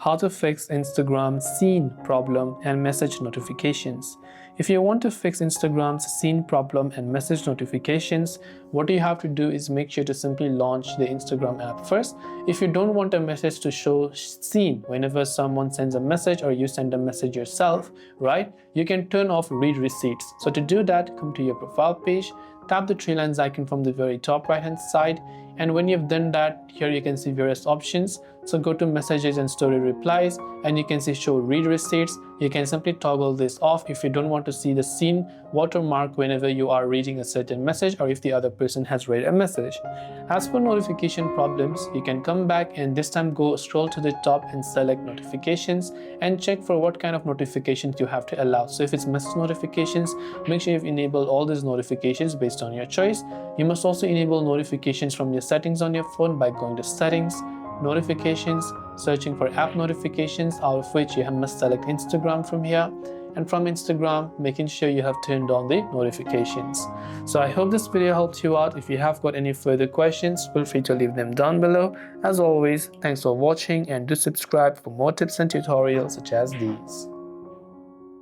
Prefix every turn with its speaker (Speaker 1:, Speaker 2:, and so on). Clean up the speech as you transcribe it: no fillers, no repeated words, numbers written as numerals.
Speaker 1: how to fix Instagram's scene problem and message notifications. If you want to fix Instagram's scene problem and message notifications, what you have to do is make sure to simply launch the Instagram app first. If you don't want a message to show seen whenever someone sends a message or you send a message yourself, right, you can turn off read receipts. So to do that, come to your profile page, tap the three lines icon from the very top right hand side, and when you've done that, here you can see various options. So go to messages and story replies, and you can see show read receipts. You can simply toggle this off if you don't want to see the seen watermark whenever you are reading a certain message or if the other person has read a message. As for notification problems, you can come back and this time scroll to the top and select notifications and check for what kind of notifications you have to allow. So if it's message notifications, make sure you've enabled all these notifications based on your choice. You must also enable notifications from your settings on your phone by going to settings, notifications, searching for app notifications, out of which you must select Instagram from here, and from Instagram making sure you have turned on the notifications. So I hope this video helped you out. If you have got any further questions, feel free to leave them down below. As always, thanks for watching, and do subscribe for more tips and tutorials such as these.